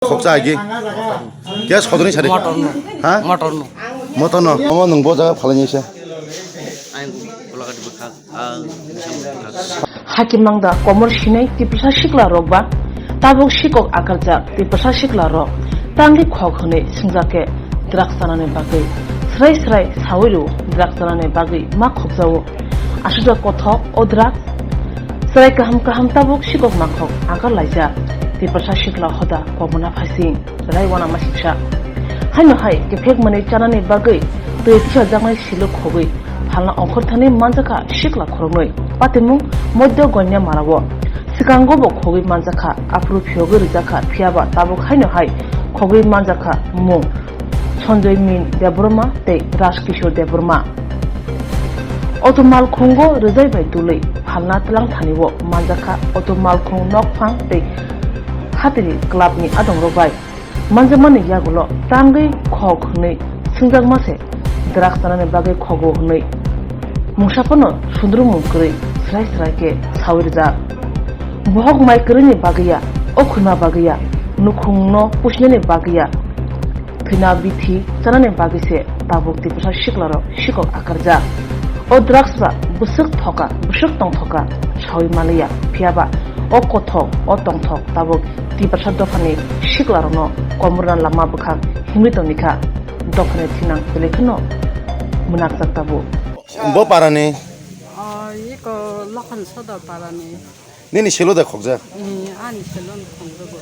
걱자기 걔 서두니 차례 하? 모터노 어머 능보자가 팔아니시 Hakimangda komor shinai tipsa shikla rokba tabuk shikok akarja tipsa shikla rok tangi khokhone singjake draksanane bagai srai srai sawiru draksanane bagai ma khokjawo asuja kothok odrak srai kaham tabuk shikok makhok akar laija tipsa shikla hoda komona phasing rai wana masipsha haino hai ke phek mane chanane bagai teisa jangai siluk khogai halna ongkhorthani manjaka shikla khornoi patimung modyo gonya marago sikango bo khogi manjaka apru phyoge rijaka phiaba tabuk haino hai khogi manjaka mung Sanjay Min Debroma te Rashkishore Debroma Otomal khungo rijai bai tulei halna tlang thaniwo manjaka otomal khung nokphang te hatiri club ni adong robai manjamani yagulo tangai khok nei singjagmase draksanane bagai khogo nei mungsapono sundru mungkrei srai srai ke sawirja bohok maikrini bagiya okhuna bagiya nukhungno pushnene bagiya thina bithi chanane bagise tabuk tipsa shiklaro shikok akarja o dragsra busuk tong thoka sawi maliya phiaba o kothok o tongthok tabuk tipsa dofani shiklaro no komurna lama bukhak himitonika dofane thinang belekno munak taktabu 뭐 빠라니 이거 라칸 사다 바라니. 니니 실로다 걱자 아니 셀론 공부고.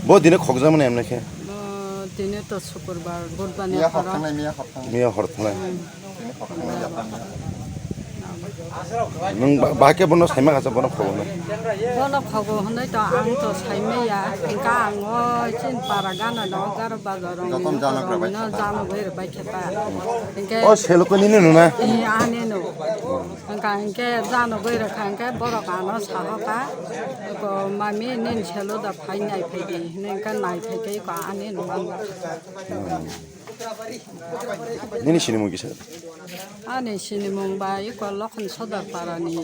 뭐 니네 걱자면 엠네케 दिने तो शुक्रबार गुरबानी हरा 미야 허르통라 능 바케 번호 사이마 가자 번호 khono बोला खगो हनै त आं त साइमेया इनका आङो चिन पारागाना न गार बाजारं गतम जानो ग्रबाय न जानो गएर बाइखेता इनके 어 셀로코 니네 누나 이 आनेनो इनका इनके जानो गएर खांके बरो गानो साहका को मामी नेन छेलो द फाइ नाइ फेदि नेनका नाइ फेकै को आनेनो 니네 시니모 기사 아니 시니몽바 이거 lokhan sodar parani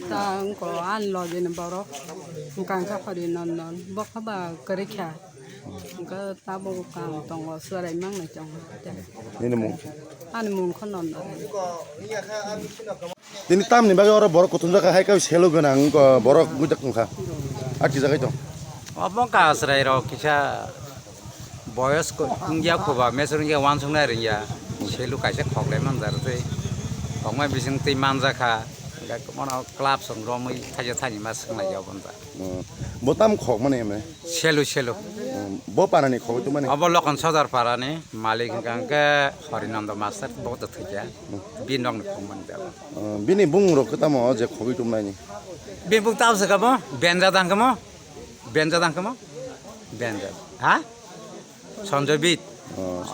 ta ko an login baro kan ka khari non non bokhaba karikha ka tabo kan tong sarai mang na chong 니네 뭐 ani mung khon non 니네 땀니 바게 어라 버럭 고톤 자가 하이까 셀로 그냥 거 버럭 무작정 가 아기 자가 좀 어벙가 아스라이로 기차 বয়স্ক ইন্ডিয়া খোবা মেসরঙ্গিয়া ওয়ানসংনা রিয়া সেলু কাইসে খগলাইমান জারতে কমাই বিসিং তে মানজাখা মনা ক্লাব সংগ্রামই থাজে থানি মা সংলাই যাবনজা 뭐땀 콕 마네 엠네 সেলু 뭐 빠라니 콕 또 마네 অব লকন সজার পারানি মালিক গাঙ্গে হরিনন্দ মাস্টার বহুত থিয়া বিনং খমন দেব 비니 뭉으로 그다음 어제 콕이 좀 나니 বিবুক তাবসকামো বেনজা দাঙ্কামো হা সঞ্জয় বিট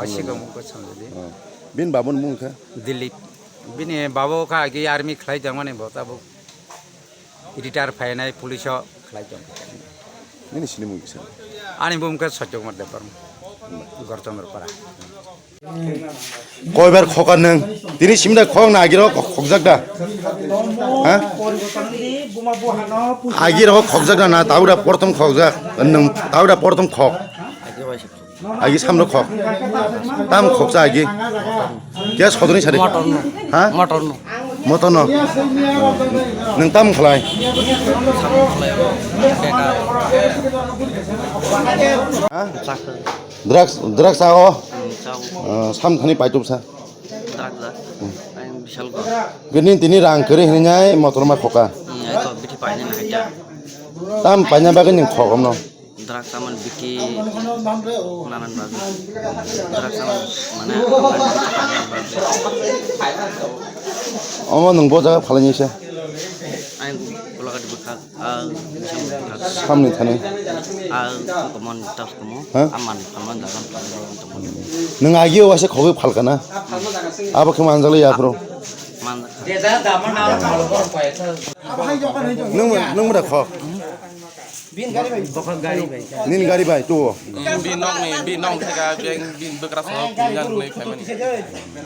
অশিগমুক সঞ্জয় বিট 빈 바본 뭉카 दिल्ली बिनि बाबो का आगे आर्मी खलाई जंग माने बताबो रिटायर फाइनाय पुलिस खलाई जंग 니네 시니모 기사 आनी बुम का सजोग मत पर गरचंद्र पारा 거이발 콕가능 니네 심다 콕 나기로 콕작다 하 아기로 콕작다 나 다우라 포르톰 콕작 능 다우라 포르톰 콕 아기 삼로 콕 땀 콕자 아기 걔 서두니 차례 하 모터노 능땀 칼라이 드락스 아오 삼탄이 빠이톱사 그니 तिनी रां करे हिनाय मोटरमा खोका ताम पाइना बागे नि खोगमनो Draksaman biki nanan babi draksaman mana 어머 능보자가 팔아니시 aing ulah ka dibekak 삼리 타네 kemon tas kemo aman dalam teman 능 아기 와서 거기 팔까나 아버 그만 앉을래 앞으로 man 능무다 커 닌 가리 바이 또 bin nong thay ka jeng bin bekerasa punya nih